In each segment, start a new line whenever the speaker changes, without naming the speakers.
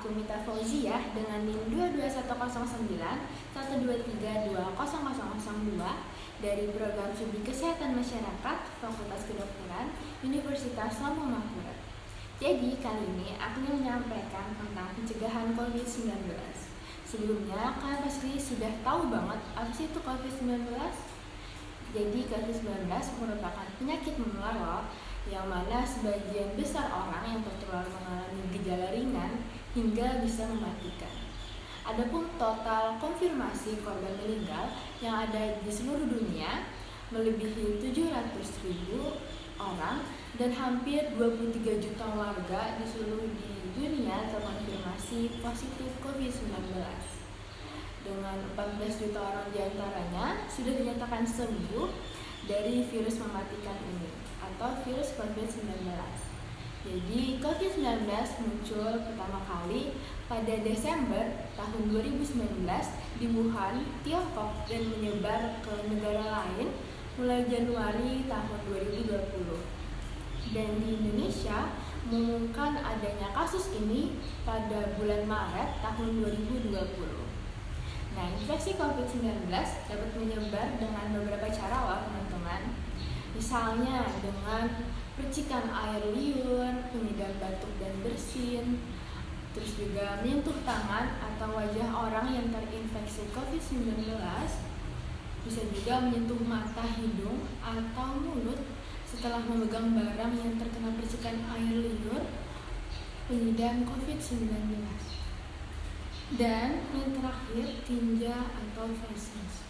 Aku Mita Fauziah dengan NIM 2210912320002 dari Program Studi Kesehatan Masyarakat Fakultas Kedokteran Universitas Lampung Mangkurat. Jadi kali ini aku ingin menyampaikan tentang pencegahan COVID-19. Sebelumnya kalian pasti sudah tahu banget apa sih itu COVID-19? Jadi COVID-19 merupakan penyakit menular loh, yang mana sebagian besar orang yang tertular mengalami gejala ringan hingga bisa mematikan. Adapun total konfirmasi korban meninggal yang ada di seluruh dunia melebihi 700.000 orang dan hampir 23 juta warga di seluruh dunia terkonfirmasi positif COVID-19. Dengan 14 juta orang diantaranya sudah dinyatakan sembuh dari virus mematikan ini atau virus COVID-19. Jadi COVID-19 muncul pertama kali pada Desember tahun 2019 di Wuhan, Tiongkok dan menyebar ke negara lain mulai Januari tahun 2020. Dan di Indonesia mengumumkan adanya kasus ini pada bulan Maret tahun 2020. Nah, infeksi COVID-19 dapat menyebar dengan beberapa cara loh teman-teman. Misalnya dengan percikan air liur, pengidap batuk dan bersin, terus juga menyentuh tangan atau wajah orang yang terinfeksi COVID-19, bisa juga menyentuh mata, hidung, atau mulut setelah memegang barang yang terkena percikan air liur pengidap COVID-19. Dan yang terakhir, tinja atau feses.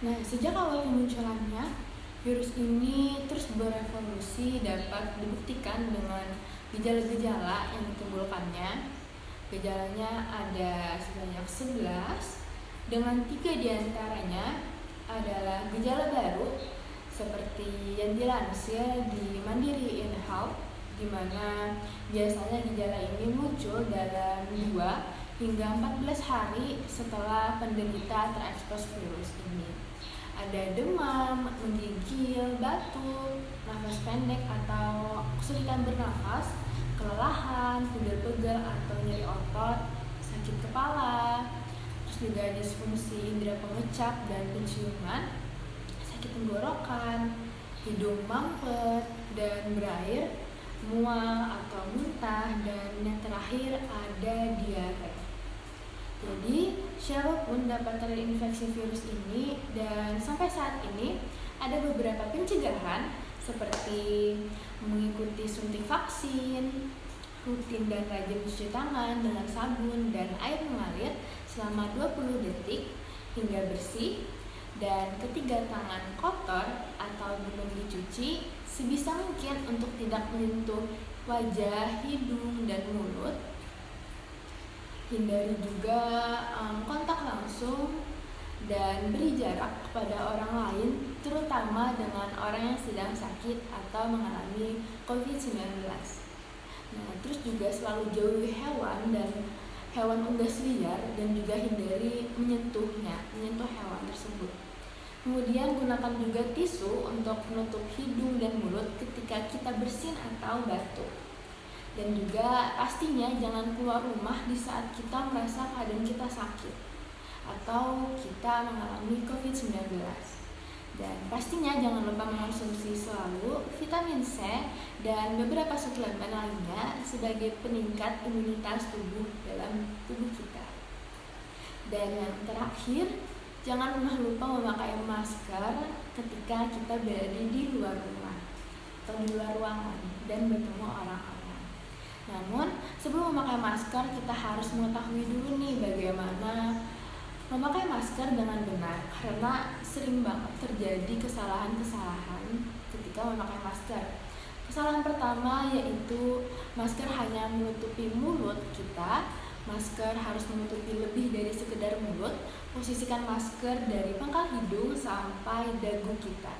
Nah, sejak awal kemunculannya, virus ini terus berevolusi dapat dibuktikan dengan gejala-gejala yang ditimbulkannya. Gejalanya ada sebanyak 11, dengan 3 diantaranya adalah gejala baru seperti yang dilansir di Mandiri InHealth, di mana biasanya gejala ini muncul dalam 2 hingga 14 hari setelah penderita terekspos virus ini. Ada demam, menggigil, batuk, nafas pendek atau kesulitan bernafas, kelelahan, pegel-pegel atau nyeri otot, sakit kepala, terus juga disfungsi indera pengecap dan penciuman, sakit tenggorokan, hidung mampet dan berair, mual atau muntah, dan yang terakhir ada diare. Jadi, siapapun dapat terinfeksi virus ini, dan sampai saat ini ada beberapa pencegahan seperti mengikuti suntik vaksin, rutin dan rajin mencuci tangan dengan sabun dan air mengalir selama 20 detik hingga bersih, dan ketiga tangan kotor atau belum dicuci sebisa mungkin untuk tidak menyentuh wajah, hidung, dan mulut. Hindari juga kontak langsung dan beri jarak kepada orang lain, terutama dengan orang yang sedang sakit atau mengalami COVID-19. Nah, terus juga selalu jauhi hewan dan hewan unggas liar dan juga hindari menyentuh hewan tersebut. Kemudian gunakan juga tisu untuk menutup hidung dan mulut ketika kita bersin atau batuk. Dan juga pastinya jangan keluar rumah di saat kita merasa keadaan kita sakit atau kita mengalami COVID-19. Dan pastinya jangan lupa mengonsumsi selalu vitamin C dan beberapa suplemen lainnya sebagai peningkat imunitas tubuh dalam tubuh kita. Dan yang terakhir, jangan pernah lupa memakai masker ketika kita berada di luar rumah atau di luar ruangan dan bertemu orang-orang. Namun, sebelum memakai masker, kita harus mengetahui dulu nih bagaimana memakai masker dengan benar, karena sering banget terjadi kesalahan-kesalahan ketika memakai masker. Kesalahan pertama yaitu masker hanya menutupi mulut kita. Masker harus menutupi lebih dari sekedar mulut. Posisikan masker dari pangkal hidung sampai dagu kita.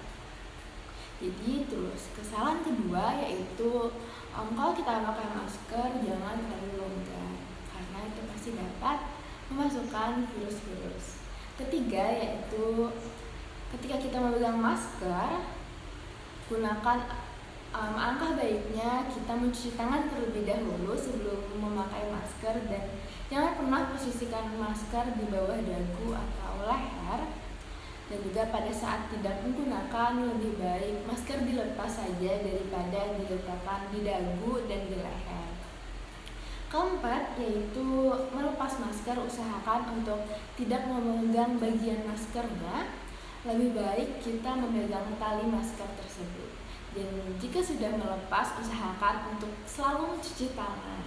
Jadi terus kesalahan kedua yaitu kalau kita pakai masker jangan terlalu longgar, karena itu pasti dapat memasukkan virus-virus. Ketiga yaitu ketika kita memegang masker, gunakan Alangkah baiknya kita mencuci tangan terlebih dahulu sebelum memakai masker, dan jangan pernah posisikan masker di bawah dagu atau leher. Dan juga pada saat tidak menggunakan, lebih baik masker dilepas saja daripada diletakkan di dagu dan di leher. Keempat, yaitu melepas masker, usahakan untuk tidak memegang bagian maskernya. Lebih baik kita memegang tali masker tersebut. Dan jika sudah melepas, usahakan untuk selalu mencuci tangan.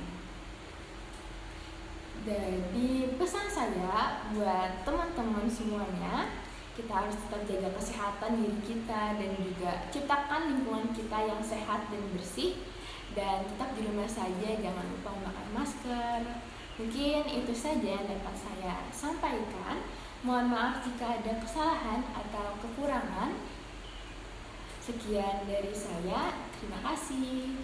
Jadi pesan saya buat teman-teman semuanya, kita harus tetap jaga kesehatan diri kita dan juga ciptakan lingkungan kita yang sehat dan bersih. Dan tetap di rumah saja, jangan lupa memakai masker. Mungkin itu saja yang dapat saya sampaikan. Mohon maaf jika ada kesalahan atau kekurangan. Sekian dari saya, terima kasih.